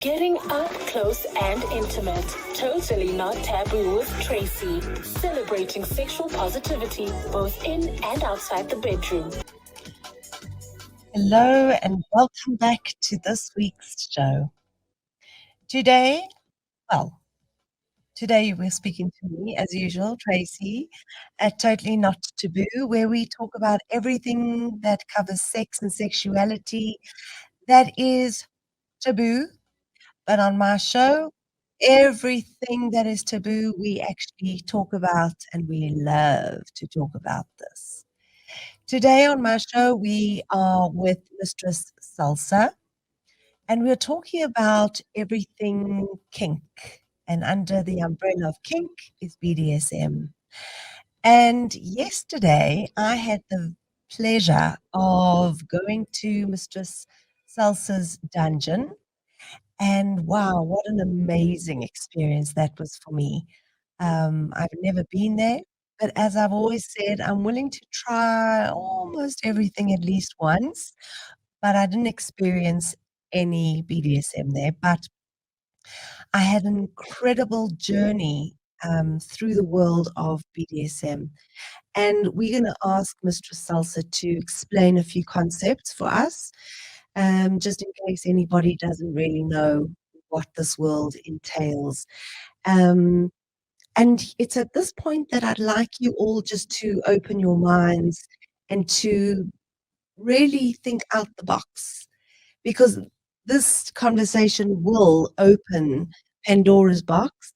Getting up close and intimate. Totally not taboo with Tracy. Celebrating sexual positivity both in and outside the bedroom. Hello and welcome back to this week's show. Today we're speaking to me, as usual, Tracy, at Totally Not Taboo, where we talk about everything that covers sex and sexuality that is taboo. But on my show, everything that is taboo, we actually talk about, and we love to talk about this. Today on my show, we are with Mistress Salsa, and we're talking about everything kink. And under the umbrella of kink is BDSM. And yesterday, I had the pleasure of going to Mistress Salsa's dungeon. And wow, what an amazing experience that was for me. I've never been there, but as I've always said, I'm willing to try almost everything at least once, but I didn't experience any BDSM there. But I had an incredible journey through the world of BDSM. And we're going to ask Mistress Salsa to explain a few concepts for us, just in case anybody doesn't really know what this world entails. Um, and it's at this point that I'd like you all just to open your minds and to really think out the box, because this conversation will open Pandora's box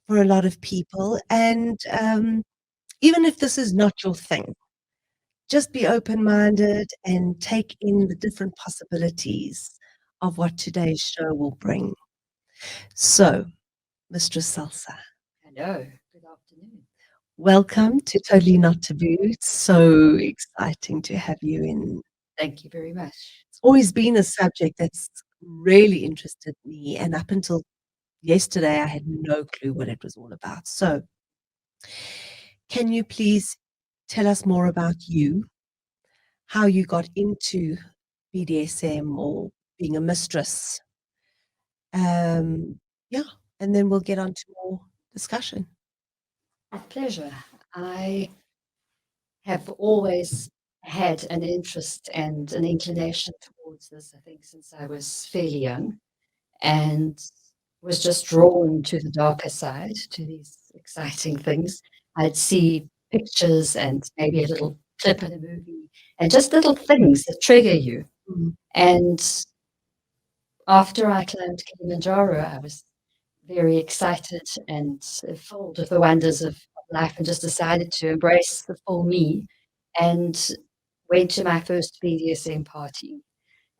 for a lot of people. And even if this is not your thing, just be open-minded and take in the different possibilities of what today's show will bring. So, Mistress Salsa, Hello, good afternoon. welcome to Totally Not Taboo. It's so exciting to have you in. Thank you very much. It's always been a subject that's really interested me, and up until yesterday, I had no clue what it was all about. So, can you please tell us more about you, how you got into BDSM or being a mistress? Yeah, and then we'll get on to more discussion. With pleasure. I have always had an interest and an inclination towards this, I think, since I was fairly young, and was just drawn to the darker side, to these exciting things. I'd see pictures and maybe a little clip in a movie, and just little things that trigger you. Mm. And after I climbed Kilimanjaro, I was very excited and filled with the wonders of life, and just decided to embrace the full me, and went to my first BDSM party.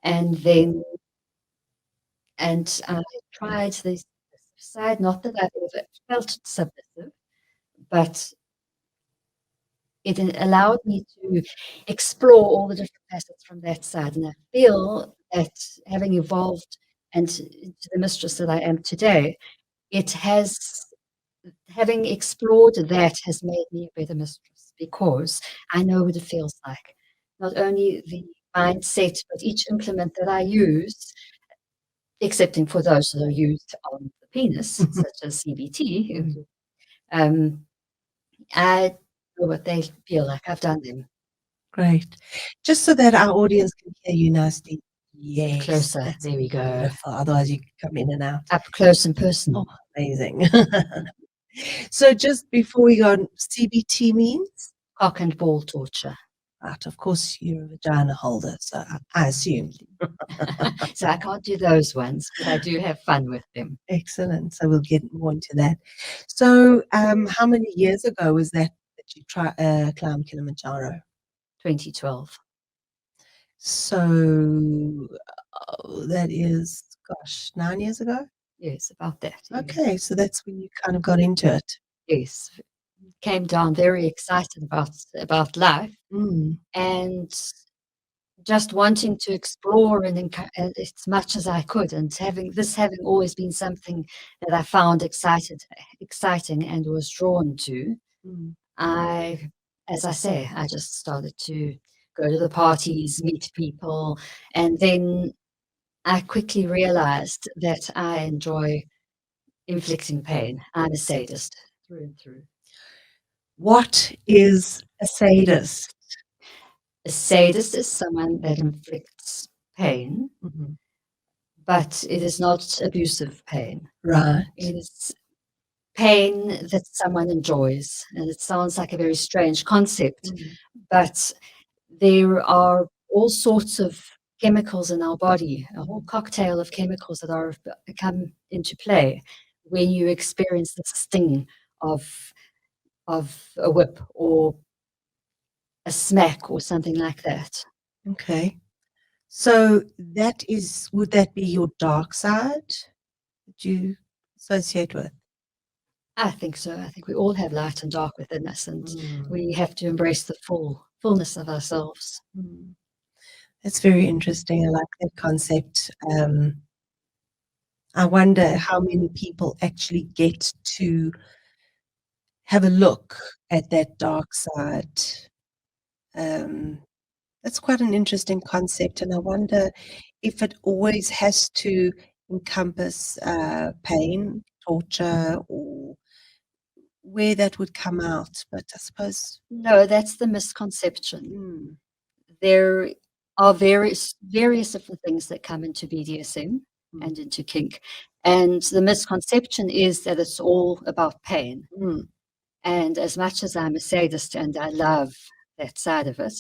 And then I tried this side, not that I've ever felt submissive, but it allowed me to explore all the different facets from that side. And I feel that having evolved and into the mistress that I am today, it has, having explored that has made me a better mistress, because I know what it feels like. Not only the mindset, but each implement that I use, excepting for those that are used on the penis, such as CBT, I know what they feel like. I've done them. Great. Just so that our audience can hear you nicely. Yes. Closer. That's There we go. wonderful. Otherwise, you come in and out. Up close and personal. Oh, amazing. So just before we go on, CBT means? Cock and ball torture. Right. Of course, you're a vagina holder, so I assume. So I can't do those ones, but I do have fun with them. Excellent. So we'll get more into that. So how many years ago was that you climbed Kilimanjaro? 2012. So that is, gosh, 9 years ago? Yes, about that. Yes. Okay, so that's when you kind of got into it. Yes. Came down very excited about life, and just wanting to explore and as much as I could, and having always been something that I found exciting and was drawn to. As I say, I just started to go to the parties, meet people, and then I quickly realized that I enjoy inflicting pain. I'm a sadist through and through. What is a sadist? A sadist is someone that inflicts pain, Mhm. but it is not abusive pain. Right. It is pain that someone enjoys. And it sounds like a very strange concept, but there are all sorts of chemicals in our body, a whole cocktail of chemicals that are come into play when you experience the sting of a whip or a smack or something like that. Okay. So would that be your dark side that you associate with? I think so. I think we all have light and dark within us, and Mm. we have to embrace the fullness of ourselves. Mm. That's very interesting. I like that concept. I wonder how many people actually get to have a look at that dark side. Um, that's quite an interesting concept, and I wonder if it always has to encompass pain, torture, or where that would come out. But I suppose, No, that's the misconception. mm, There are various different things that come into BDSM and into kink, and the misconception is that it's all about pain. mm, And as much as I'm a sadist and I love that side of it,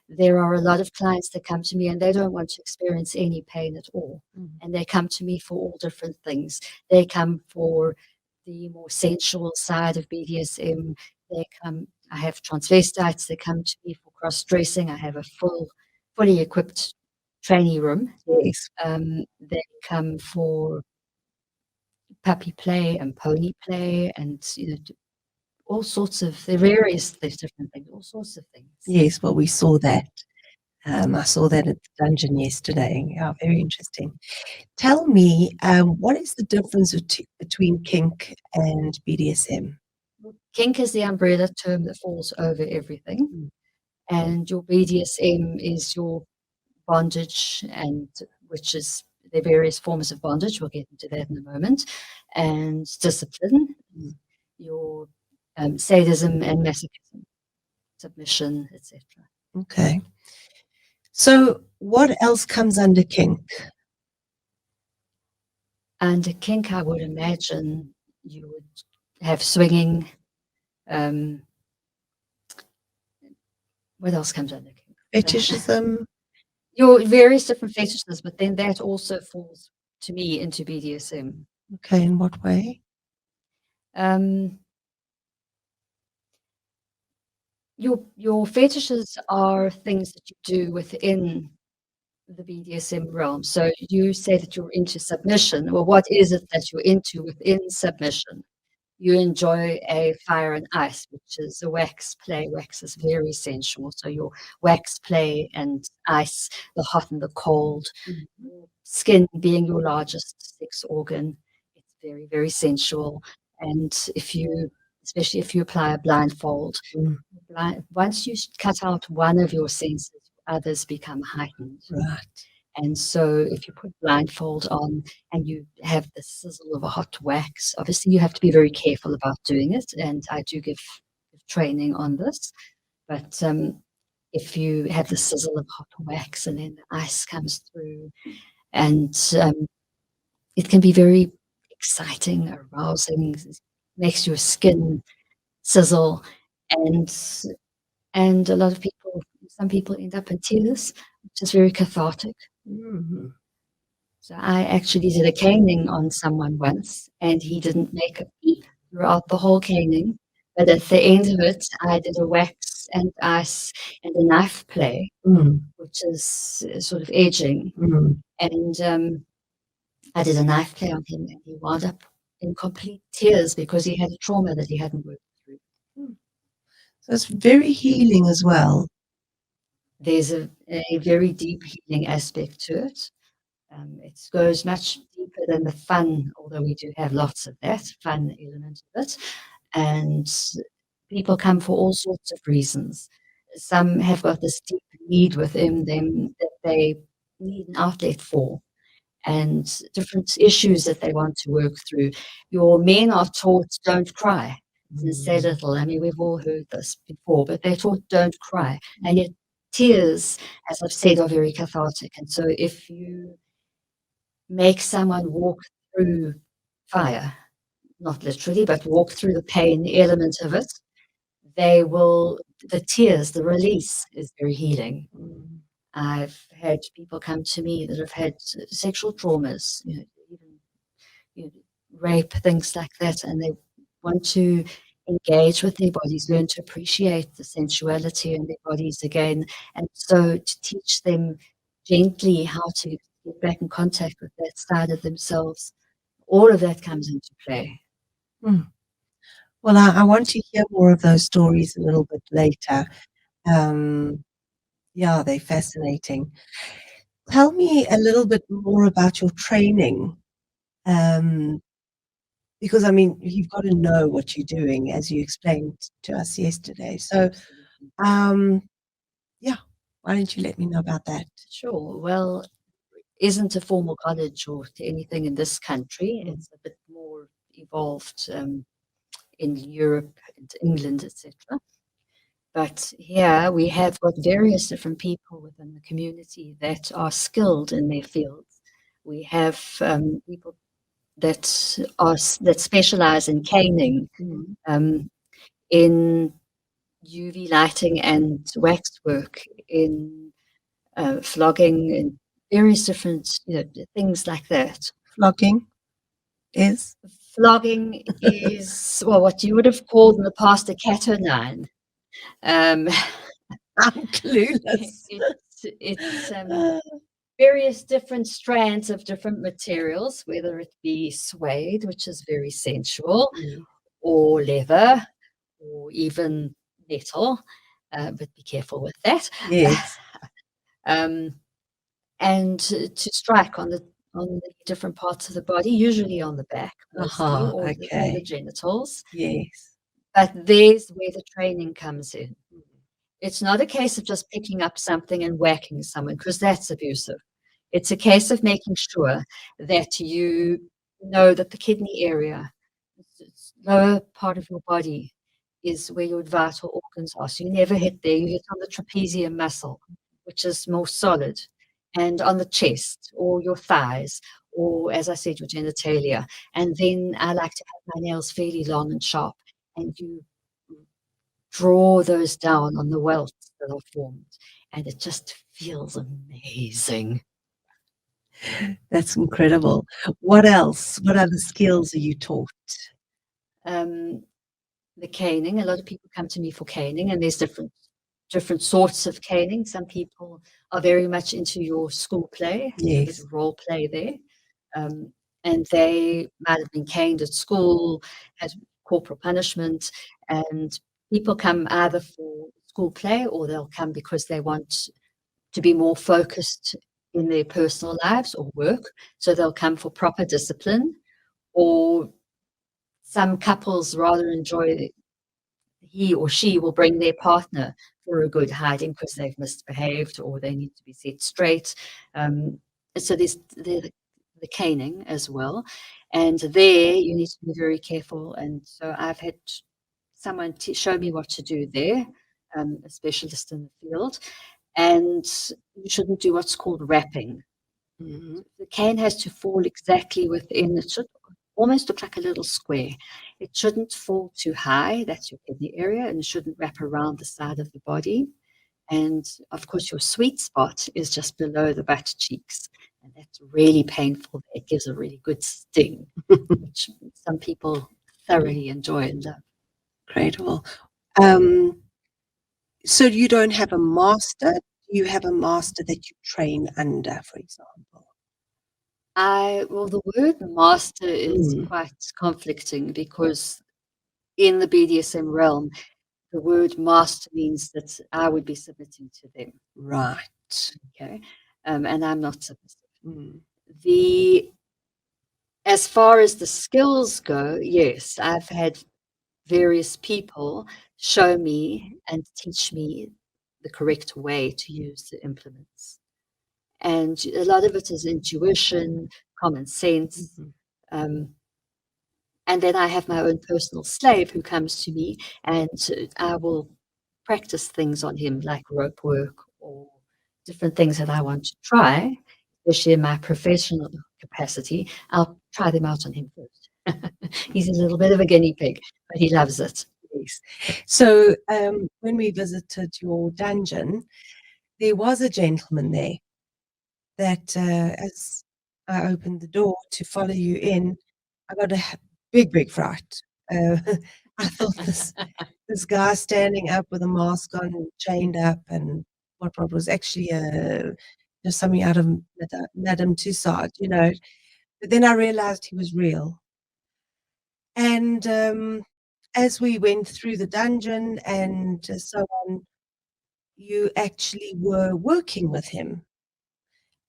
there are a lot of clients that come to me and they don't want to experience any pain at all. mm. And they come to me for all different things. They come for the more sensual side of BDSM. I have transvestites that come to me for cross dressing. I have a fully equipped trainee room. Yes. They come for puppy play and pony play and all sorts of there's different things, all sorts of things. Yes, well, we saw that. I saw that at the dungeon yesterday. Yeah, very interesting. Tell me, what is the difference between kink and BDSM? Kink is the umbrella term that falls over everything, Mm. and your BDSM is your bondage, and which is the various forms of bondage. We'll get into that in a moment, and discipline, Mm. your sadism and masochism, submission, etc. Okay. So, what else comes under kink? And a kink, I would imagine you would have swinging. Um, what else comes under kink? Fetishism? Your various different fetishes, but then that also falls to me into BDSM. Okay, in what way? Um, your fetishes are things that you do within the BDSM realm. So you say that you're into submission. Well, what is it that you're into within submission? You enjoy a fire and ice, which is a wax play. Wax is very sensual. So your wax play and ice, the hot and the cold, skin being your largest sex organ, it's very, very sensual. And especially if you apply a blindfold, Mm. once you cut out one of your senses, others become heightened. Right. And so if you put blindfold on and you have the sizzle of a hot wax, obviously you have to be very careful about doing it. And I do give training on this. But if you have the sizzle of hot wax and then the ice comes through, and it can be very exciting, arousing, makes your skin sizzle, and a lot of people, some people end up in tears, which is very cathartic. Mhm. So I actually did a caning on someone once, and he didn't make a peep throughout the whole caning. But at the end of it, I did a wax and ice and a knife play, Mm. which is sort of edging. Mm. And I did a knife play on him, and he wound up in complete tears because he had a trauma that he hadn't worked through. So it's very healing as well. There's a very deep healing aspect to it. It goes much deeper than the fun, although we do have lots of that fun element of it. And people come for all sorts of reasons. Some have got this deep need within them that they need an outlet for. and different issues that they want to work through. Your men are taught don't cry. Say little. I mean, we've all heard this before, but they're taught don't cry. And yet tears, as I've said, are very cathartic. And so if you make someone walk through fire, not literally, but walk through the pain element of it, the tears, the release is very healing. I've had people come to me that have had sexual traumas, even rape, things like that, and they want to engage with their bodies, learn to appreciate the sensuality in their bodies again, and so to teach them gently how to get back in contact with that side of themselves. All of that comes into play. Well, I want to hear more of those stories a little bit later. Yeah, they're fascinating. Tell me a little bit more about your training, because I mean, you've got to know what you're doing, as you explained to us yesterday. So, yeah, why don't you let me know about that? Sure. Well, isn't a formal college or anything in this country. It's a bit more evolved in Europe and England, etc. But here we have got various different people within the community that are skilled in their fields. We have people that specialize in caning, in UV lighting and waxwork, in flogging, and various different things like that. Flogging is well what you would have called in the past a cat o' nine. I'm clueless. It's various different strands of different materials, whether it be suede, which is very sensual, or leather, or even metal, but be careful with that. Yes. And to strike on the different parts of the body, usually on the back, mostly, or the genitals. Yes. But there's where the training comes in. It's not a case of just picking up something and whacking someone, because that's abusive. It's a case of making sure that you know that the kidney area, lower part of your body, is where your vital organs are. So you never hit there. You hit on the trapezium muscle, which is more solid, and on the chest or your thighs, or as I said, your genitalia. And then I like to have my nails fairly long and sharp, and you draw those down on the welts that are formed, and it just feels amazing. That's incredible. What else? What other skills are you taught? The caning. A lot of people come to me for caning, and there's different sorts of caning. Some people are very much into your school play, yes, role play there, and they might have been caned at school, had corporal punishment, and people come either for school play, or they'll come because they want to be more focused in their personal lives or work. So they'll come for proper discipline, or some couples rather enjoy, he or she will bring their partner for a good hiding because they've misbehaved or they need to be set straight. So there's the caning as well. And there you need to be very careful. And so I've had someone show me what to do there, a specialist in the field. And you shouldn't do what's called wrapping. The cane has to fall exactly within. It should almost look like a little square. It shouldn't fall too high. That's your kidney area, and it shouldn't wrap around the side of the body. And of course, your sweet spot is just below the butt cheeks, and that's really painful. It gives a really good sting, which some people thoroughly enjoy and love. Incredible. So you don't have a master? You have a master that you train under, for example? Well, the word master is quite conflicting, because in the BDSM realm, the word master means that I would be submitting to them. Right. Okay. And I'm not submissive. As far as the skills go, yes, I've had various people show me and teach me the correct way to use the implements. And a lot of it is intuition, common sense. Mhm. And then I have my own personal slave who comes to me, and I will practice things on him like rope work or different things that I want to try, especially in my professional capacity. I'll try them out on him first. He's a little bit of a guinea pig, but he loves it. Yes. So when we visited your dungeon, there was a gentleman there that as I opened the door to follow you in, I got a big fright. Uh, I thought this guy standing up with a mask on, chained up, and what was actually just something out of Madame Tussauds, you know. But then I realized he was real. And as we went through the dungeon and so on, you actually were working with him.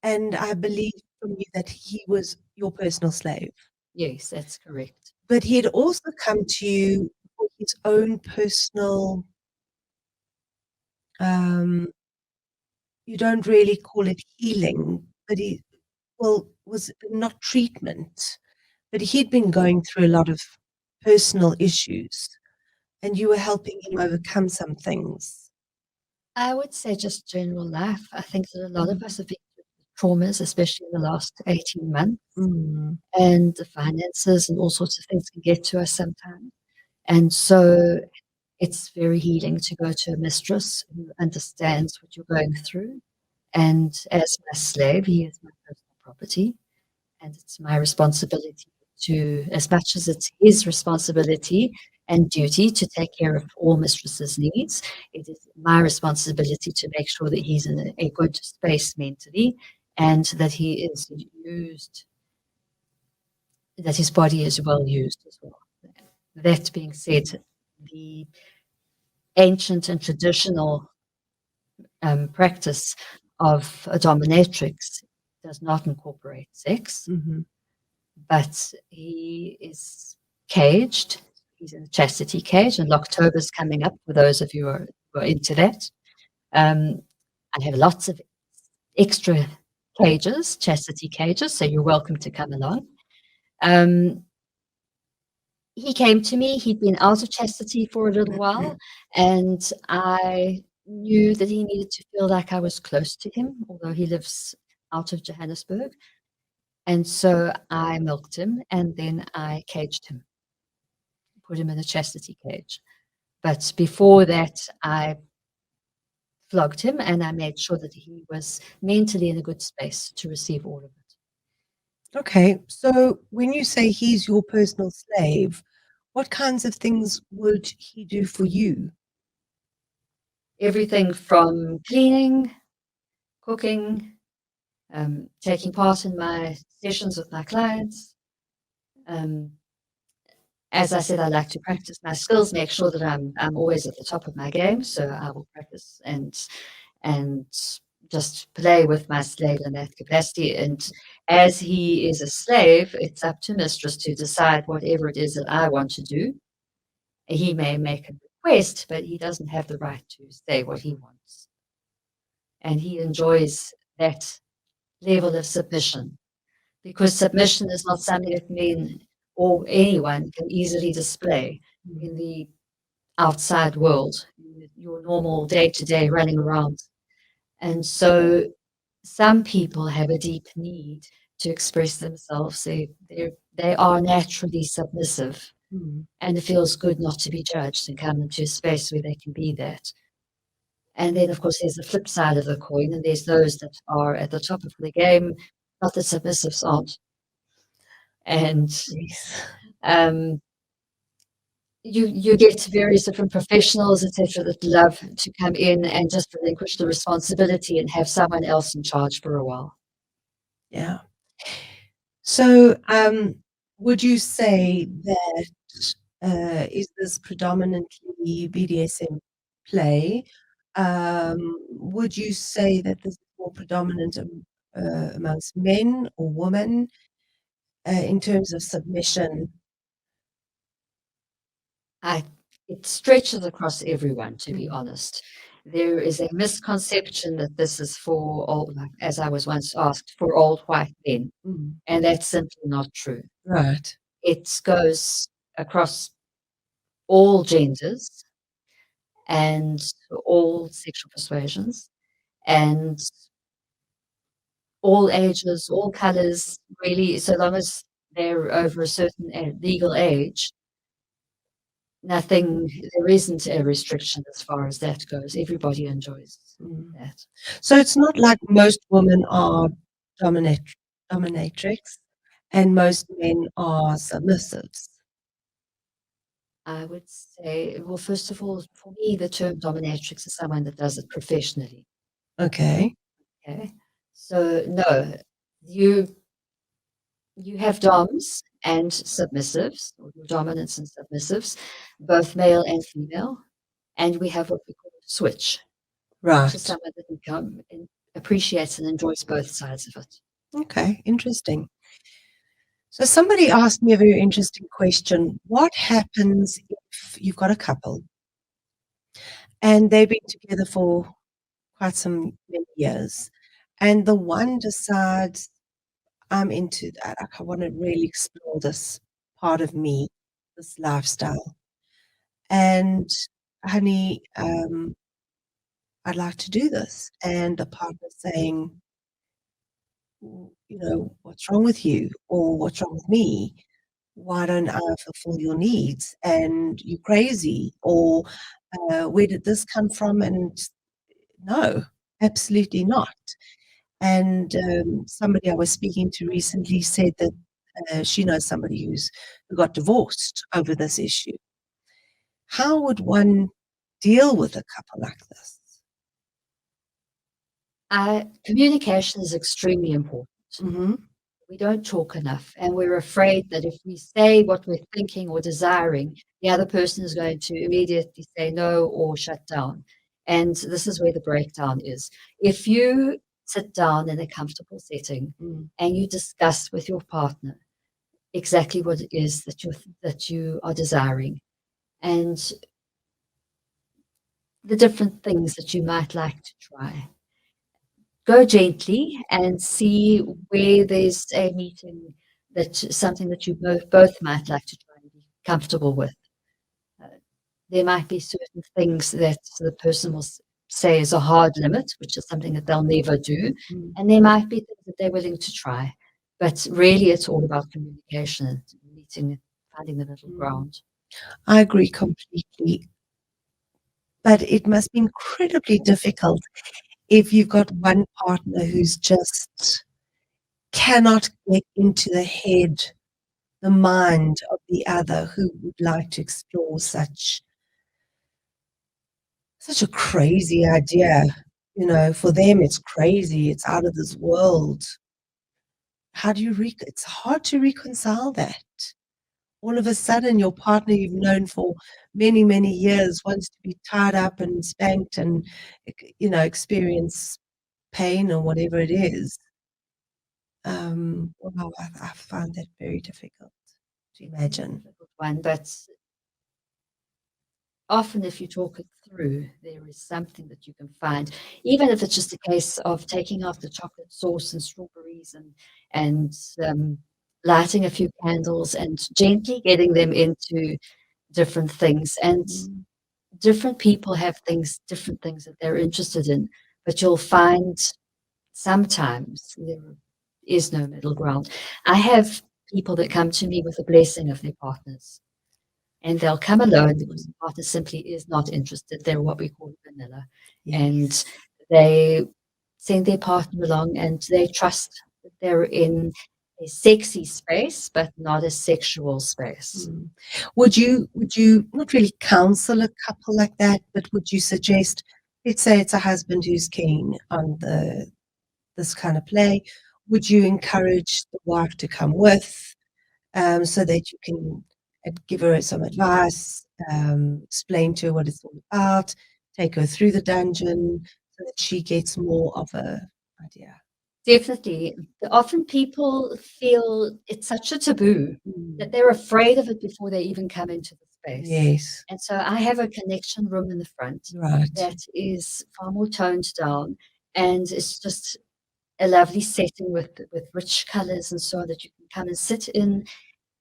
And I believe from you that he was your personal slave. Yes, that's correct. But he had also come to you for his own personal, you don't really call it healing, but was not treatment, but he'd been going through a lot of personal issues and you were helping him overcome some things. I would say just general life. I think that a lot of us have been through traumas, especially in the last 18 months, and the finances and all sorts of things can get to us sometimes. And so it's very healing to go to a mistress who understands what you're going through. And as my slave, he is my personal property. And it's my responsibility to, as much as it's his responsibility and duty to take care of all mistress's needs, it is my responsibility to make sure that he's in a good space mentally and that he is used, that his body is well used as well. That being said, the ancient and traditional practice of a dominatrix does not incorporate sex, but he is caged. He's in a chastity cage, and Locktober's coming up for those of you who are into that. I have lots of extra cages, chastity cages, so you're welcome to come along. He came to me. He'd been out of chastity for a little while, and I knew that he needed to feel like I was close to him, although he lives out of Johannesburg. And so I milked him, and then I caged him, put him in a chastity cage. But before that, I flogged him, and I made sure that he was mentally in a good space to receive all of it. Okay, so when you say he's your personal slave, what kinds of things would he do for you? Everything from cleaning, cooking, taking part in my sessions with my clients. As I said, I like to practice my skills, make sure that I'm always at the top of my game. So I will practice and just play with my slave in that capacity. And as he is a slave, it's up to mistress to decide whatever it is that I want to do. He may make a request, but he doesn't have the right to say what he wants. And he enjoys that level of submission, because submission is not something that men or anyone can easily display in the outside world, your normal day-to-day running around. And so some people have a deep need to express themselves. They are naturally submissive, and it feels good not to be judged and come into a space where they can be that. And then, of course, there's the flip side of the coin, and there's those that are at the top of the game, not that submissives aren't. And you get various different professionals, etc., that love to come in and just relinquish the responsibility and have someone else in charge for a while. Yeah. So, would you say that is this predominantly BDSM play? Would you say that this is more predominant amongst men or women in terms of submission? It stretches across everyone, to be honest. there is a misconception that this is for old, like, as I was once asked, for old white men, and that's simply not true. Right. It goes across all genders and all sexual persuasions and all ages, all colors, really, so long as they're over a certain legal age, there isn't a restriction as far as that goes. Everybody enjoys that. So it's not like most women are dominatrix and most men are submissives. I would say, well, first of all, for me, the term dominatrix is someone that does it professionally. Okay. Okay. So no, you have doms and submissives, or your dominants and submissives, both male and female, and we have what we call a switch, which is Right. someone that can and appreciates and enjoys both sides of it. Okay. Interesting. So somebody asked me a very interesting question. What happens if you've got a couple and they've been together for quite some many years, and the one decides, I'm into that. I want to really explore this part of me, this lifestyle. And honey, I'd like to do this. And the partner saying, what's wrong with you? Or what's wrong with me? Why don't I fulfill your needs? And you're crazy. Or where did this come from? And no, absolutely not. And somebody I was speaking to recently said that she knows somebody who got divorced over this issue. How would one deal with a couple like this? Communication is extremely important. Mm-hmm. We don't talk enough, and we're afraid that if we say what we're thinking or desiring, the other person is going to immediately say no or shut down. And this is where the breakdown is. If you sit down in a comfortable setting and you discuss with your partner exactly what it is that you are desiring and the different things that you might like to try, go gently and see where there's a meeting that's something that you both might like to try and be comfortable with. There might be certain things that the person will say is a hard limit, which is something that they'll never do. And there might be things that they're willing to try. But really, it's all about communication and finding the middle ground. I agree completely. But it must be incredibly difficult if you've got one partner who's just cannot get into the mind of the other, who would like to explore such a crazy idea. For them, it's crazy. It's out of this world. How do you it's hard to reconcile that. All of a sudden, your partner you've known for many, many years wants to be tied up and spanked and, experience pain or whatever it is. Wow, I find that very difficult to imagine. But often if you talk it through, there is something that you can find, even if it's just a case of taking off the chocolate sauce and strawberries and lighting a few candles and gently getting them into different things. And different people have different things that they're interested in, but you'll find sometimes there is no middle ground. I have people that come to me with a blessing of their partners. And they'll come alone because the partner simply is not interested. They're what we call vanilla. Yes. And they send their partner along and they trust that they're in a sexy space, but not a sexual space. Would you not really counsel a couple like that, but would you suggest, let's say it's a husband who's keen on this kind of play, would you encourage the wife to come with, so that you can give her some advice, explain to her what it's all about, take her through the dungeon so that she gets more of an idea? Definitely. Often people feel it's such a taboo that they're afraid of it before they even come into the space. Yes. And so I have a connection room in the front Right. that is far more toned down, and it's just a lovely setting with rich colors and so on that you can come and sit in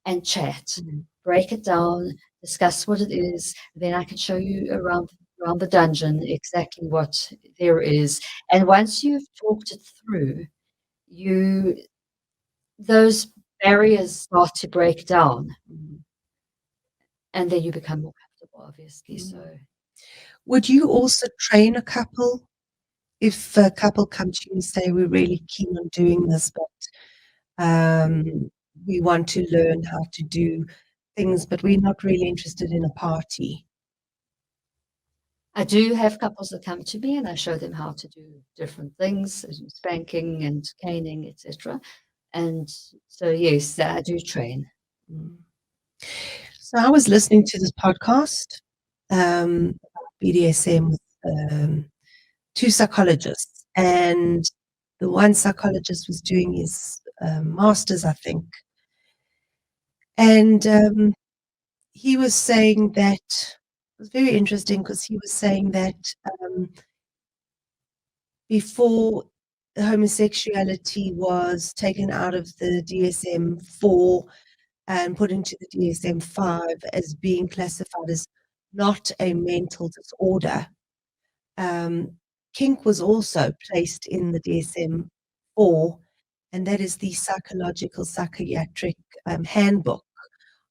and chat, Mm. break it down, discuss what it is. Then I can show you around the dungeon exactly what there is. And once you've talked it through, those barriers start to break down, Mm. and then you become more comfortable, obviously. So Would you also train a couple if a couple come to you and say, we're really keen on doing this, but we want to learn how to do things, but we're not really interested in a party? I do have couples that come to me and I show them how to do different things, spanking and caning, etc. And so, yes, I do train. Mm. So I was listening to this podcast, about BDSM, with two psychologists, and the one psychologist was doing his master's, I think, and he was saying that it was very interesting because he was saying that before homosexuality was taken out of the DSM-4 and put into the DSM-5 as being classified as not a mental disorder, kink was also placed in the DSM-4, and that is the psychological psychiatric handbook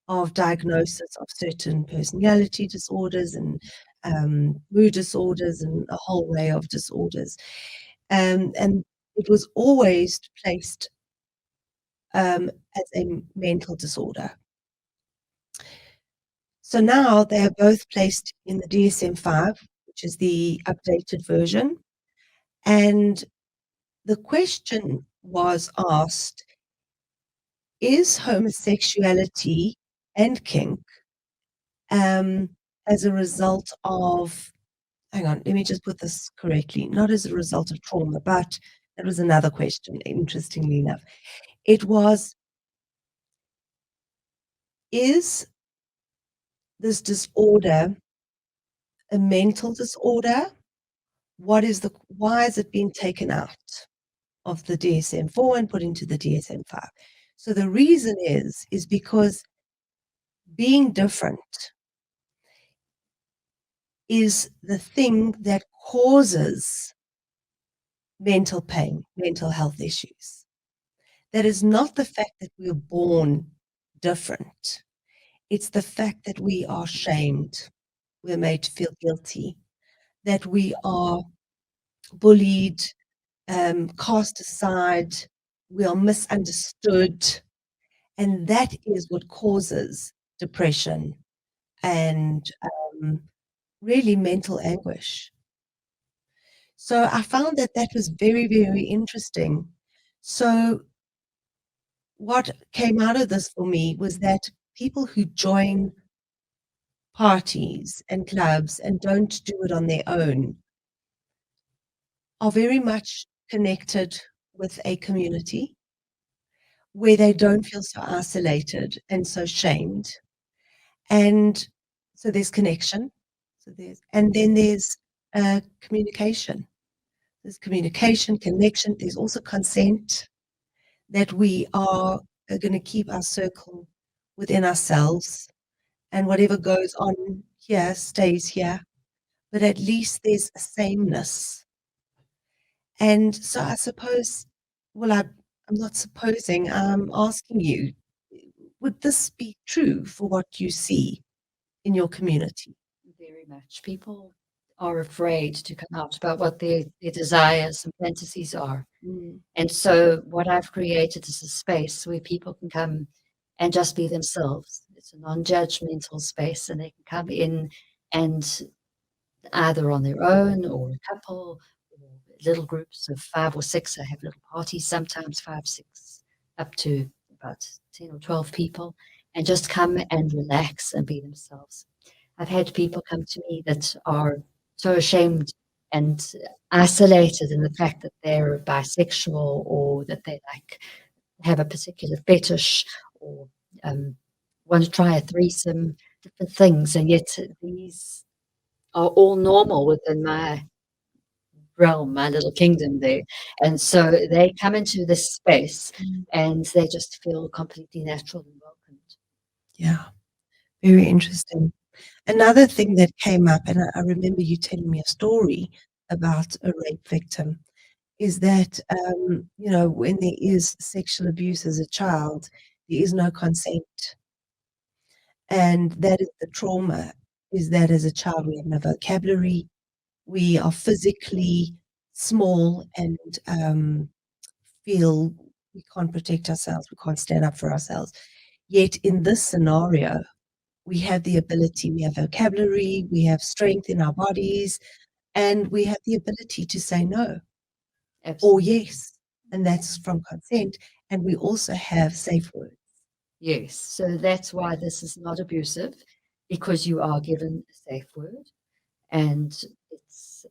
of diagnosis of certain personality disorders and mood disorders and a whole array of disorders. And it was always placed as a mental disorder. So now they are both placed in the DSM-5, which is the updated version. And the question was asked, is homosexuality and kink as a result of, hang on, let me just put this correctly, not as a result of trauma, but that was another question, interestingly enough. It was, is this disorder a mental disorder? Why is it being taken out of the DSM-4 and put into the DSM-5? So the reason is because being different is the thing that causes mental pain, mental health issues. That is not the fact that we are born different. It's the fact that we are shamed, we're made to feel guilty, that we are bullied, cast aside, we are misunderstood, and that is what causes depression and really mental anguish. So I found that was very, very interesting. So what came out of this for me was that people who join parties and clubs and don't do it on their own are very much connected with a community where they don't feel so isolated and so shamed. And so there's connection. And then there's communication. There's communication, connection. There's also consent, that we are going to keep our circle within ourselves, and whatever goes on here stays here. But at least there's a sameness. And so I suppose, well, I'm not supposing, I'm asking you, would this be true for what you see in your community? very much. People are afraid to come out about what their desires and fantasies are. Mm. And so what I've created is a space where people can come and just be themselves. It's a non-judgmental space, and they can come in and either on their own or a couple or little groups of 5 or 6. I have little parties, sometimes 5, 6, up to about 10 or 12 people, and just come and relax and be themselves. I've had people come to me that are so ashamed and isolated in the fact that they're bisexual, or that they have a particular fetish, or want to try a threesome, different things, and yet these are all normal within my realm, my little kingdom there. And so they come into this space and they just feel completely natural and welcomed. Yeah, very interesting. Another thing that came up, and I remember you telling me a story about a rape victim, is that, when there is sexual abuse as a child, there is no consent. And that is the trauma, is that as a child, we have no vocabulary, we are physically small and feel we can't protect ourselves, we can't stand up for ourselves. Yet in this scenario, we have the ability, we have vocabulary, we have strength in our bodies, and we have the ability to say no or Absolutely. yes. And that's from consent. And we also have safe words. Yes. So that's why this is not abusive, because you are given a safe word, and it's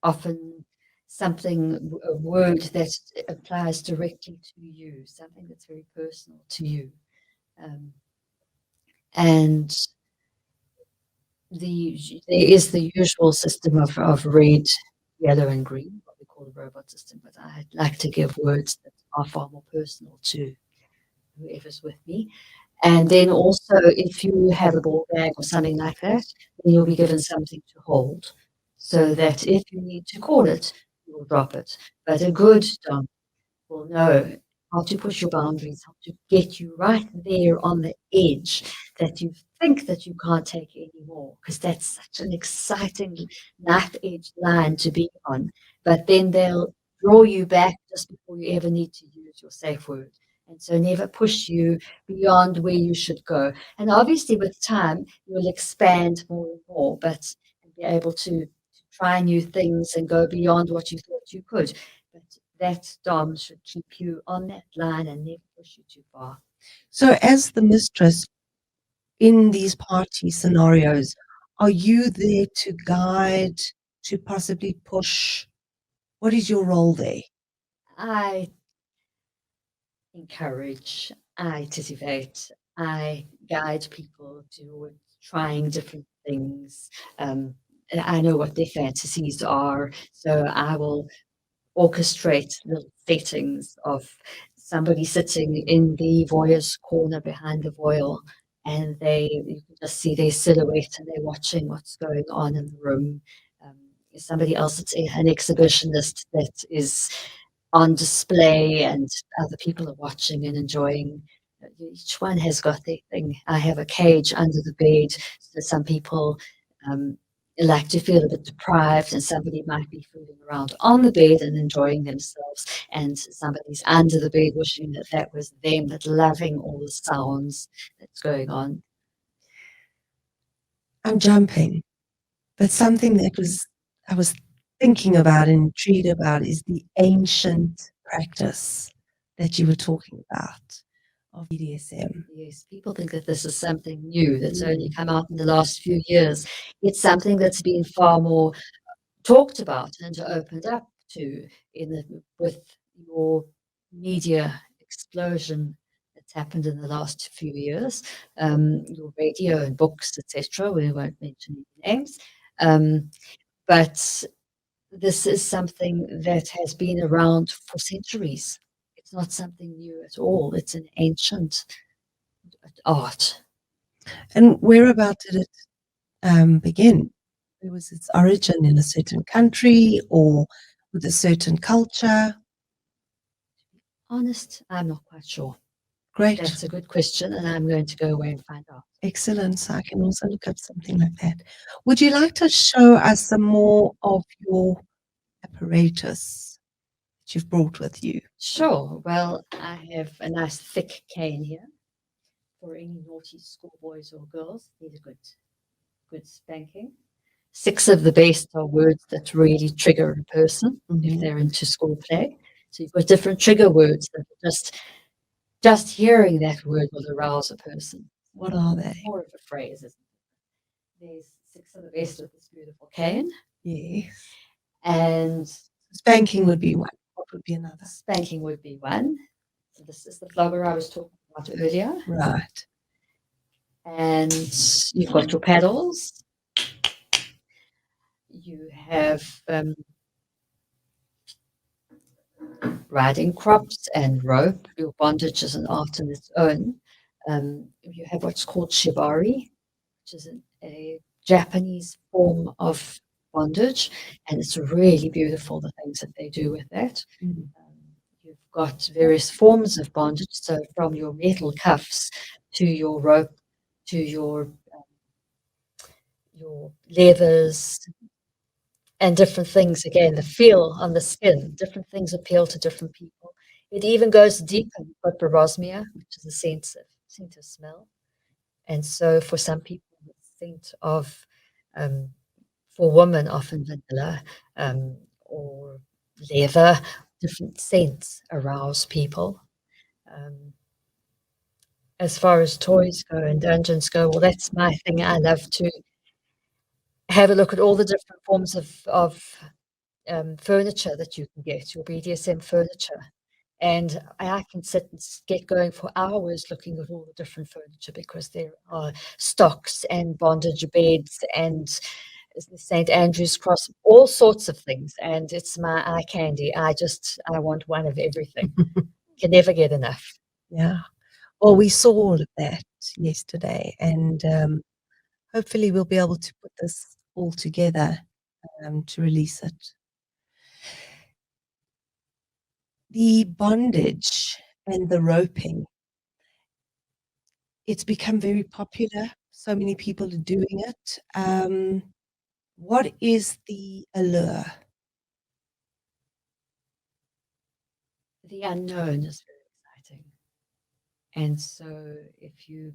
often a word that applies directly to you, something that's very personal to you. Um, and there is the usual system of red, yellow, and green, what we call the robot system, but I like to give words that are far more personal to whoever's with me. And then also, if you have a ball bag or something like that, then you'll be given something to hold, so that if you need to call it, you will drop it. But a good dom will know how to push your boundaries, how to get you right there on the edge that you think that you can't take anymore, because that's such an exciting knife edge line to be on. But then they'll draw you back just before you ever need to use your safe word. And so never push you beyond where you should go. And obviously with time you'll expand more and more, but be able to try new things and go beyond what you thought you could. But that dom should keep you on that line and never push you too far. So, as the mistress in these party scenarios, are you there to guide, to possibly push? What is your role there? I encourage, I motivate, I guide people to trying different things. And I know what their fantasies are, so I will orchestrate little settings of somebody sitting in the voyeur's corner behind the voyeur, and you can just see their silhouette and they're watching what's going on in the room. Um, Somebody else, it's an exhibitionist that is on display, and other people are watching and enjoying. Each one has got their thing. I have a cage under the bed, so some people um, like to feel a bit deprived, and somebody might be fooling around on the bed and enjoying themselves, and somebody's under the bed wishing that that was them, but loving all the sounds that's going on. I'm jumping, but something that I was thinking about and intrigued about is the ancient practice that you were talking about of BDSM. Yes, people think that this is something new that's only come out in the last few years. It's something that's been far more talked about and opened up to with your media explosion that's happened in the last few years, your radio and books, etc. We won't mention any names, but this is something that has been around for centuries. It's not something new at all. It's an ancient art. And whereabout did it begin? Where was its origin, in a certain country or with a certain culture? Honest, I'm not quite sure. Great. That's a good question, and I'm going to go away and find out. Excellent. So I can also look up something like that. Would you like to show us some more of your apparatus that you've brought with you? Sure. Well, I have a nice thick cane here for any naughty schoolboys or girls. Need a good spanking. 6 of the best are words that really trigger a person if they're into school play. So you've got different trigger words that just hearing that word will arouse a person. What are they? More of a phrase, isn't it? There's 6 of the best with this beautiful cane. Yes. And Spanking would be one. What would be another? Spanking would be one. So this is the flogger I was talking about earlier. Right. And you've got your paddles. You have riding crops and rope. Your bondage is an art in its own. You have what's called shibari, which is a Japanese form of bondage, and it's really beautiful, the things that they do with that. You've got various forms of bondage, so from your metal cuffs to your rope to your levers and different things. Again, the feel on the skin, different things appeal to different people. It even goes deeper. You've got parosmia, which is a scent of smell. And so for some people, the scent of, for women, often vanilla or leather, different scents arouse people. As far as toys go and dungeons go, well, that's my thing. I love to have a look at all the different forms of furniture that you can get, your BDSM furniture. And I can sit and get going for hours looking at all the different furniture, because there are stocks and bondage beds and the St. Andrew's cross, all sorts of things. And it's my eye candy. I want one of everything. Can never get enough. Yeah. Well, we saw all of that yesterday, and hopefully we'll be able to put this all together to release it. The bondage and the roping, it's become very popular. So many people are doing it. What is the allure? The unknown is very exciting. And so if you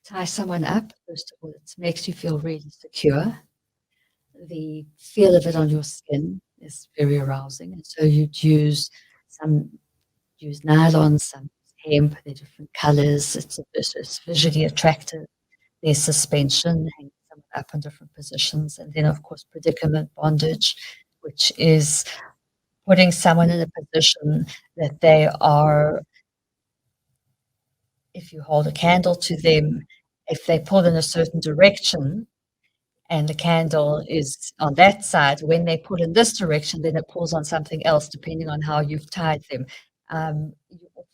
tie someone up, first of all, it makes you feel really secure. The feel of it on your skin is very arousing. And so you'd use nylon, some hemp, they're different colors. It's visually attractive. There's suspension, hanging someone up in different positions. And then, of course, predicament bondage, which is putting someone in a position that they are, if you hold a candle to them, if they pull in a certain direction and the candle is on that side, when they pull in this direction, then it pulls on something else, depending on how you've tied them.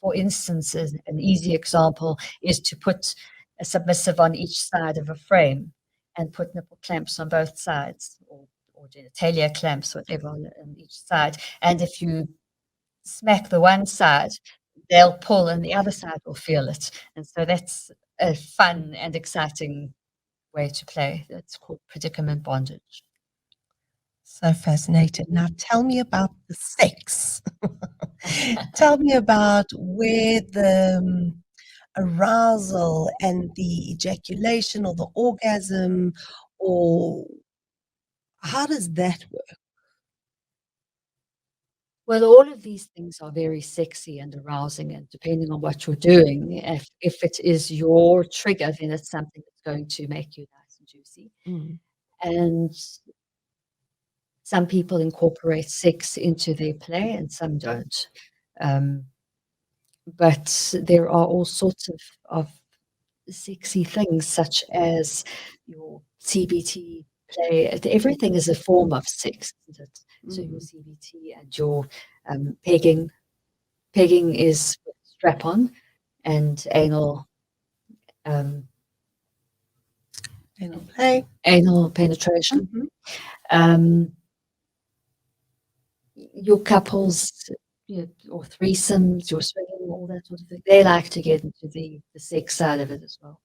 For instance, an easy example is to put a submissive on each side of a frame and put nipple clamps on both sides, or genitalia clamps, whatever, on each side. And if you smack the one side, they'll pull and the other side will feel it. And so that's a fun and exciting way to play. That's called predicament bondage. So fascinated. Now tell me about the sex. Tell me about where the arousal and the ejaculation or the orgasm, or how does that work? Well, all of these things are very sexy and arousing, and depending on what you're doing, if it is your trigger, then it's something that's going to make you nice and juicy. And some people incorporate sex into their play and some don't. But there are all sorts of sexy things, such as your CBT play. Everything is a form of sex, isn't it? So your CBT and your pegging. Pegging is strap-on and anal play. Anal penetration. Your couples, or threesomes, your swinging, all that sort of thing. They like to get into the sex side of it as well.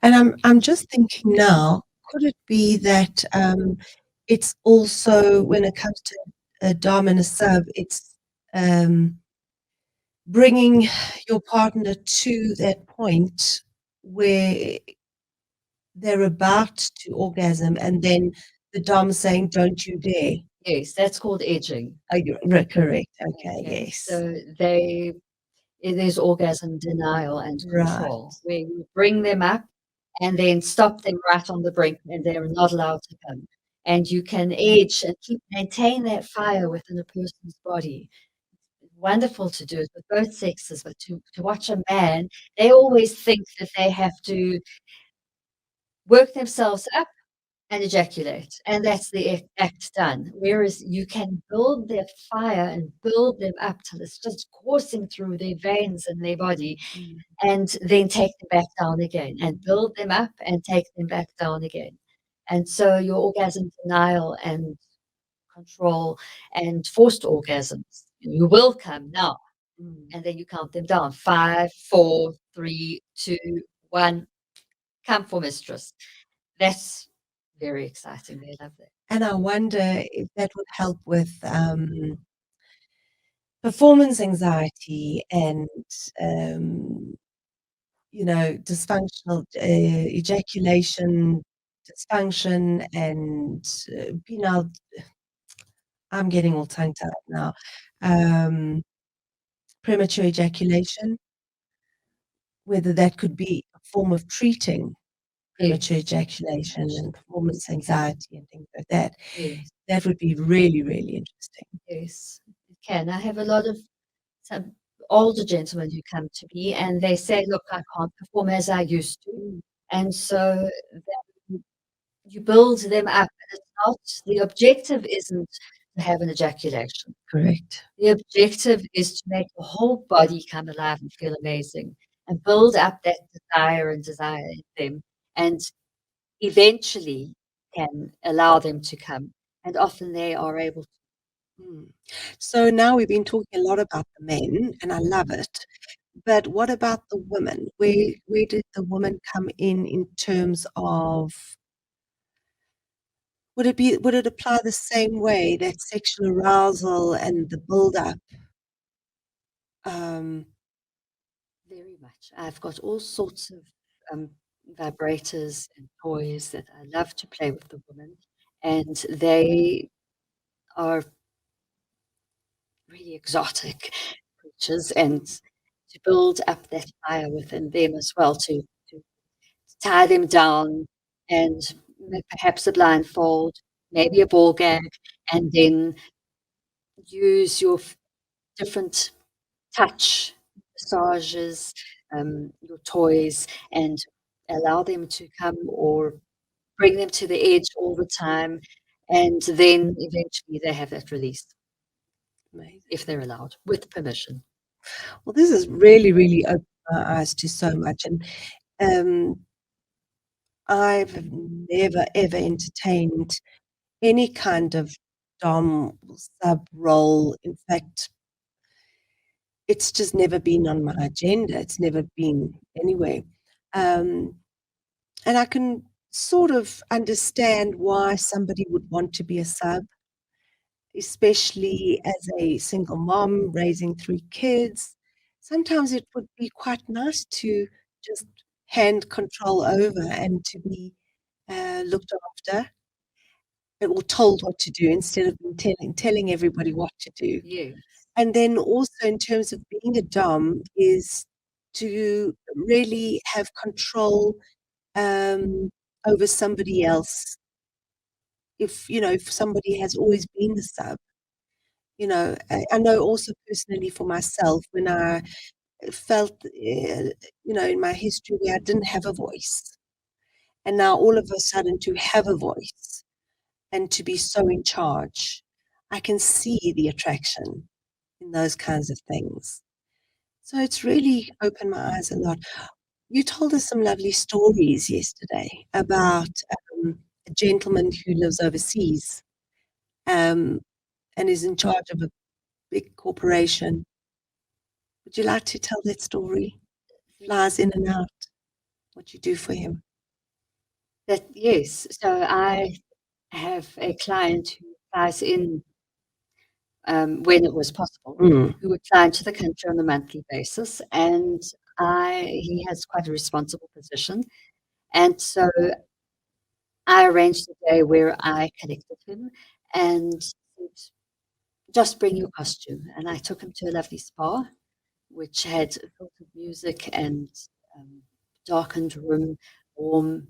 And I'm just thinking now, could it be that it's also, when it comes to a dom and a sub, it's bringing your partner to that point where they're about to orgasm, and then the dom saying, "Don't you dare." Yes, that's called edging. Oh, you're correct. Okay, yes. So there's orgasm denial and control, where you bring them up and then stop them right on the brink, and they're not allowed to come. And you can edge and maintain that fire within a person's body. wonderful to do it with both sexes, but to watch a man, they always think that they have to work themselves up and ejaculate, and that's the act done. Whereas you can build their fire and build them up till it's just coursing through their veins and their body, and then take them back down again, and build them up and take them back down again. And so your orgasm denial and control and forced orgasms, you will come now, and then you count them down: 5, 4, 3, 2, 1. Come for mistress. That's very exciting. They love that. And I wonder if that would help with performance anxiety and, dysfunctional ejaculation dysfunction and penile. I'm getting all tongue-tied now. Premature ejaculation, whether that could be a form of treating premature ejaculation and performance anxiety and things like that. Yes, That would be really, really interesting. yes, it can. I have a lot of some older gentlemen who come to me and they say, "Look, I can't perform as I used to." And so then you build them up. And it's not, the objective isn't to have an ejaculation. Correct. The objective is to make the whole body come alive and feel amazing and build up that desire and desire in them, and eventually can allow them to come. And often they are able to. So now we've been talking a lot about the men, and I love it. But what about the women? Where did the woman come in terms of, would it apply the same way, that sexual arousal and the build-up? Very much. I've got all sorts of vibrators and toys that I love to play with the women, and they are really exotic creatures, and to build up that fire within them as well, to tie them down and perhaps a blindfold, maybe a ball gag, and then use your different touch, massages, your toys, and allow them to come or bring them to the edge all the time. And then eventually they have that release, Amazing. if they're allowed, with permission. Well, this has really, really opened my eyes to so much. And I've never, ever entertained any kind of dom sub role. In fact, it's just never been on my agenda. It's never been anywhere. And I can sort of understand why somebody would want to be a sub, especially as a single mom raising 3 kids. Sometimes it would be quite nice to just hand control over and to be looked after or told what to do instead of telling everybody what to do. Yes. And then also in terms of being a dom is to really have control over somebody else. If somebody has always been the sub, I know also personally for myself when I felt, in my history where I didn't have a voice. And now all of a sudden to have a voice and to be so in charge, I can see the attraction in those kinds of things. So it's really opened my eyes a lot. You told us some lovely stories yesterday about a gentleman who lives overseas and is in charge of a big corporation. Would you like to tell that story? Flies in and out, what you do for him. Yes. So I have a client who flies in when it was possible, who would fly into the country on a monthly basis, and he has quite a responsible position, and so I arranged a day where I connected him and said, "Just bring your costume," and I took him to a lovely spa, which had filtered music and darkened room, warm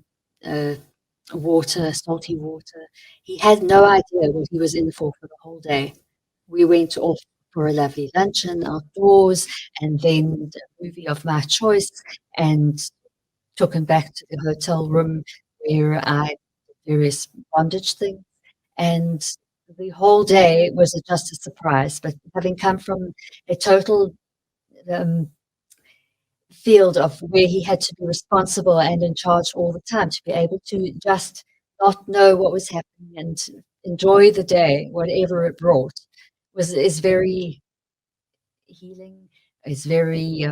water, salty water. He had no idea what he was in for the whole day. We went off for a lovely luncheon outdoors, and then a movie of my choice, and took him back to the hotel room where I did various bondage things. And the whole day was just a surprise. But having come from a total um, field of where he had to be responsible and in charge all the time, to be able to just not know what was happening and enjoy the day, whatever it brought, is very healing, is very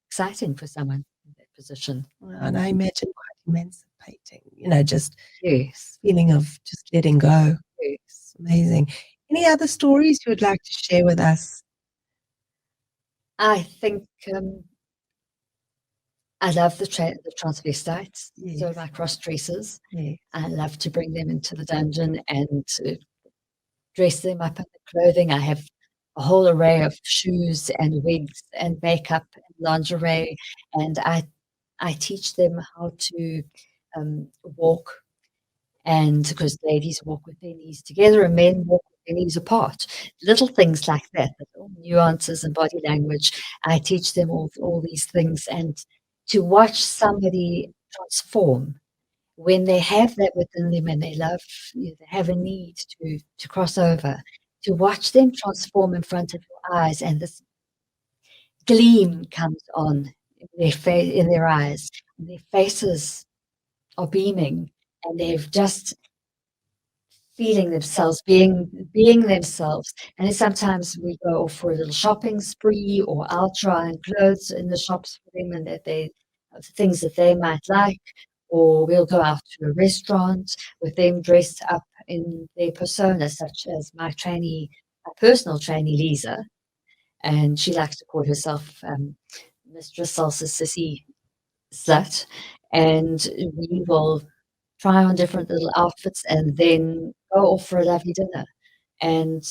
exciting for someone in that position. And I imagine quite emancipating, just Yes, feeling of just letting go. yes. Amazing. Any other stories you would like to share with us? I think I love the transvestites, so Yes. my cross-dressers. Yes. I love to bring them into the dungeon and dress them up in the clothing. I have a whole array of shoes and wigs and makeup and lingerie, and I teach them how to walk, and because ladies walk with their knees together and men walk with their knees apart. Little things like that, little nuances and body language. I teach them all these things, and to watch somebody transform when they have that within them and they love, they have a need to cross over, to watch them transform in front of your eyes, and this gleam comes on in their eyes, and their faces are beaming, and they've just feeling themselves, being themselves. And then sometimes we go off for a little shopping spree, or I'll try on clothes in the shops for them, and that they things that they might like, or we'll go out to a restaurant with them dressed up in their persona, such as my personal trainee Lisa, and she likes to call herself Mistress Salsa Sissy Slut, and we will try on different little outfits and then go off for a lovely dinner. And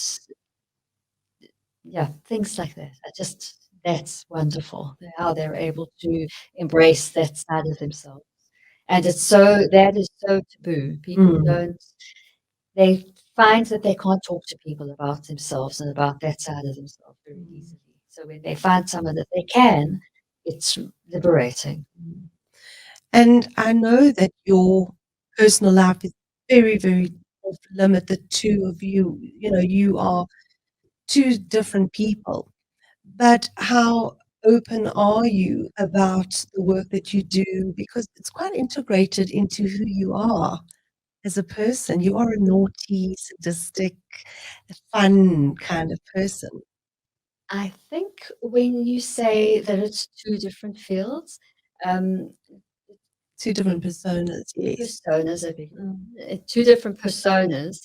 yeah, things like that. That's wonderful how they're able to embrace that side of themselves. And that is so taboo. People they find that they can't talk to people about themselves and about that side of themselves very easily. So when they find someone that they can, it's liberating. And I know that your personal life is very, very off limit. The two of you, you are two different people. But how open are you about the work that you do? Because it's quite integrated into who you are as a person. You are a naughty, sadistic, fun kind of person. I think when you say that it's two different fields, um, Two different personas, yes. two different personas.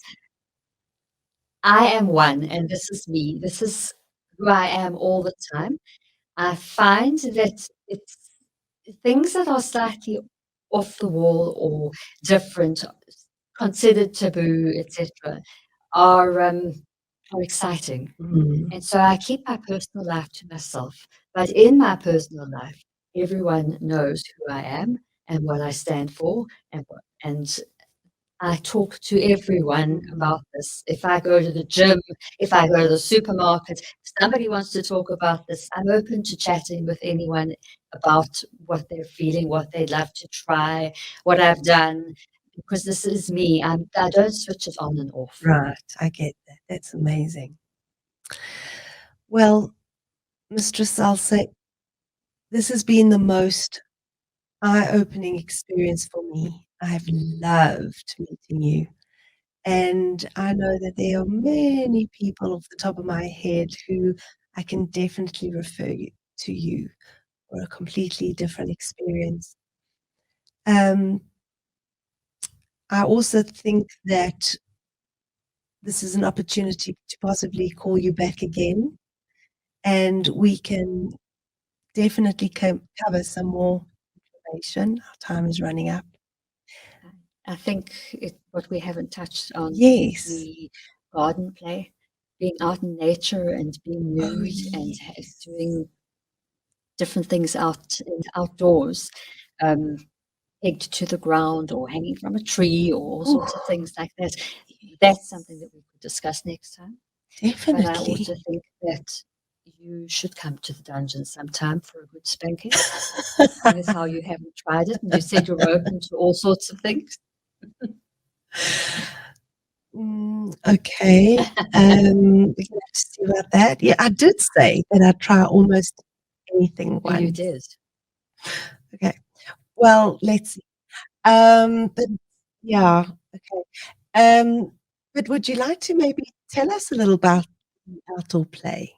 I am one, and this is me. This is who I am all the time. I find that it's things that are slightly off the wall or different, considered taboo, etc., are exciting. And so I keep my personal life to myself. But in my personal life, everyone knows who I am and what I stand for, and I talk to everyone about this. If I go to the gym, if I go to the supermarket, if somebody wants to talk about this, I'm open to chatting with anyone about what they're feeling, what they'd love to try, what I've done, because this is me. I don't switch it on and off. Right, I get that. That's amazing. Well, Mistress Salsa, this has been the most eye-opening experience for me. I've loved meeting you. And I know that there are many people off the top of my head who I can definitely refer to you for a completely different experience. I also think that this is an opportunity to possibly call you back again, and we can definitely cover some more information. Our time is running up. I think what we haven't touched on Yes. is the garden play, being out in nature and being nude and doing different things outdoors, pegged to the ground or hanging from a tree or all sorts of things like that. That's something that we could discuss next time. But I Definitely. also think that you should come to the dungeon sometime for a good spanking. Seeing as how you haven't tried it, and you said you're open to all sorts of things. Okay. We can have to see about that. Yeah, I did say that I'd try almost anything Oh, you once. did. Okay. Well, let's see. But yeah, okay. But would you like to maybe tell us a little about outdoor play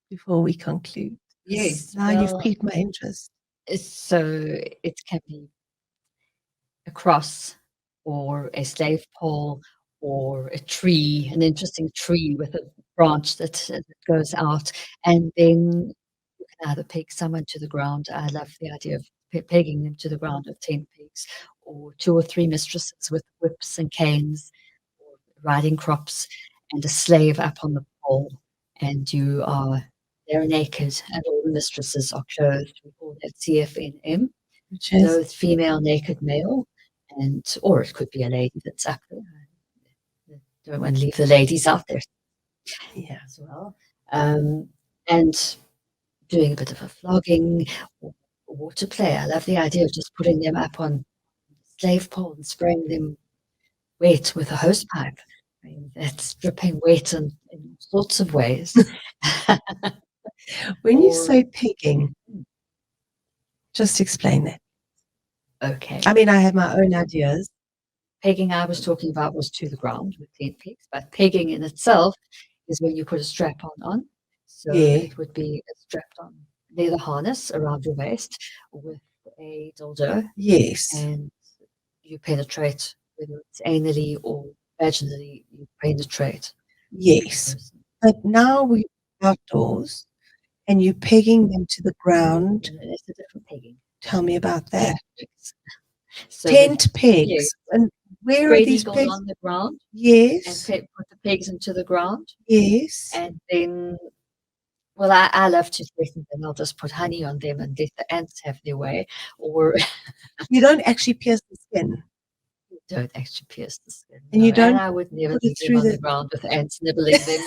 before we conclude? 'Cause Yes. now you've Well, piqued my interest. so it can be a cross or a slave pole or a tree, an interesting tree with a branch that goes out, and then you can either peg someone to the ground. I love the idea of pegging them to the ground with 10 pegs, or 2 or 3 mistresses with whips and canes, or riding crops, and a slave up on the pole, and they're naked, and all the mistresses are clothed. We call that CFNM, Which is clothed female, naked male, or it could be a lady that's up there. Don't want to leave the ladies out there as well. And doing a bit of a flogging or water play. I love the idea of just putting them up on slave pole and spraying them wet with a hose pipe. I mean, that's dripping wet in all sorts of ways. when you Or say pegging, just explain that. okay, I mean, I have my own ideas. pegging I was talking about was to the ground with 10 pegs, but pegging in itself is when you put a strap on. So Yeah. it would be a strapped on leather harness around your waist with a dildo, Yes. and you penetrate, whether it's anally or vaginally, you penetrate the Yes. person. But now we're outdoors and you're pegging them to the ground. And it's a different pegging. Tell me about that. Pegs. So Tent pegs. yes, And where are spread these eagle pegs? on the ground and Yes. put the pegs into the ground, Yes. and then, well, I love to threaten them. I'll just put honey on them and let the ants have their way, or You don't actually pierce the skin. don't actually pierce the skin. And you don't I would never put it leave them through on the the ground with ants nibbling them.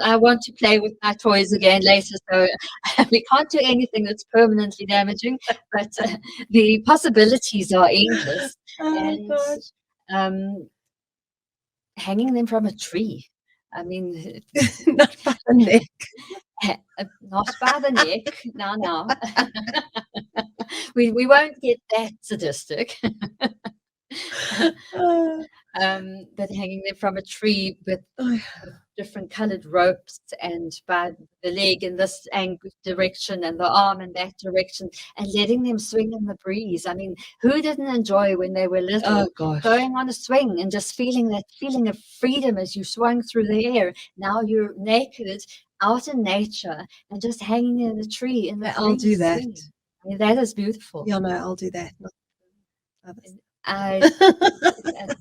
I want to play with my toys again later, so we can't do anything that's permanently damaging, but the possibilities are endless. Oh And gosh. hanging them from a tree. I mean, Not by the neck. not by the neck. No. We won't get that sadistic. But hanging them from a tree with different colored ropes, and by the leg in this direction and the arm in that direction, and letting them swing in the breeze. I mean, who didn't enjoy when they were little going on a swing and just feeling that feeling of freedom as you swung through the air? Now you're naked out in nature and just hanging in a tree in the breeze. I'll do that. Swinging. I mean, that is beautiful. Yeah, no, I'll do that. And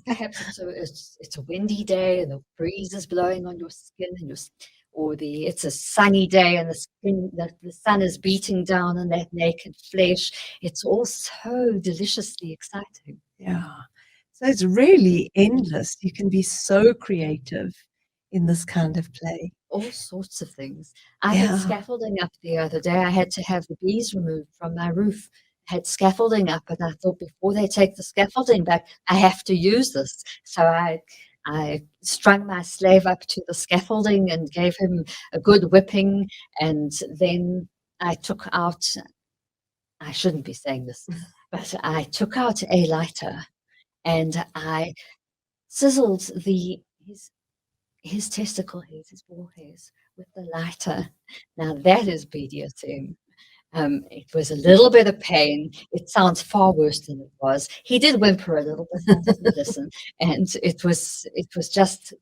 perhaps it's a windy day and the breeze is blowing on your skin, and it's a sunny day and the sun is beating down on that naked flesh. It's all so deliciously exciting. Yeah. So it's really endless. You can be so creative in this kind of play. All sorts of things. I had scaffolding up the other day. I had to have the bees removed from my roof. Had scaffolding up, and I thought, before they take the scaffolding back, I have to use this. So I strung my slave up to the scaffolding and gave him a good whipping, and then I took out, I shouldn't be saying this, but I took out a lighter and I sizzled his testicle hairs, his ball hairs, with the lighter. Now that is BDSM. It was a little bit of pain. It sounds far worse than it was. He did whimper a little bit. I didn't listen, and it was just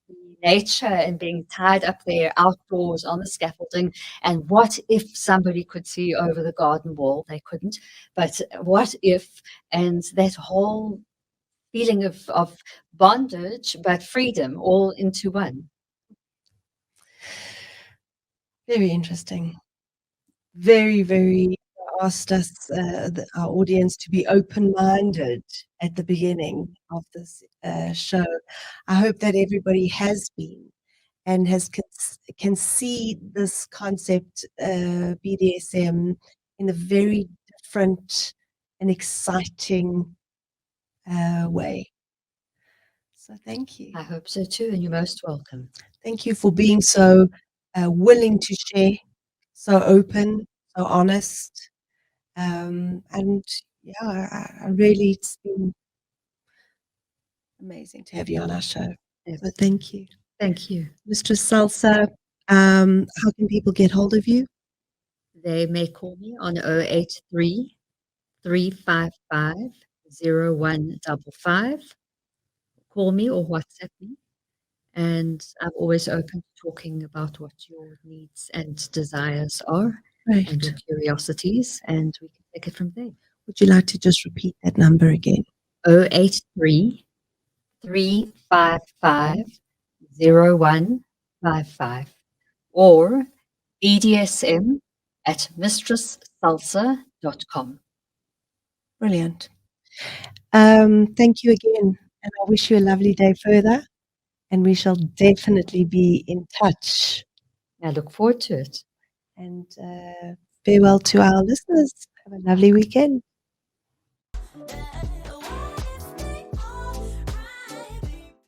nature and being tied up there outdoors on the scaffolding. And what if somebody could see over the garden wall? They couldn't, but what if? And that whole feeling of bondage, but freedom, all into one. Very interesting. Very, very. asked us, our audience, to be open-minded at the beginning of this show. I hope that everybody has been and can see this concept, BDSM, in a very different and exciting way. So thank you. I hope so too, and you're most welcome. Thank you for being so willing to share, so open, so honest. And yeah, I really, it's been amazing to have you on our show. Yes. So thank you. Thank you. Mistress Salsa, how can people get hold of you? They may call me on 083 355 0155. Call me or WhatsApp me. And I'm always open to talking about what your needs and desires are and Great. your curiosities, and we can take it from there. Would you like to just repeat that number again? 083 355 0155 or BDSM at mistresssalsa.com. Brilliant. Thank you again, and I wish you a lovely day further, and we shall definitely be in touch. I look forward to it. And farewell to our listeners. Have a lovely weekend.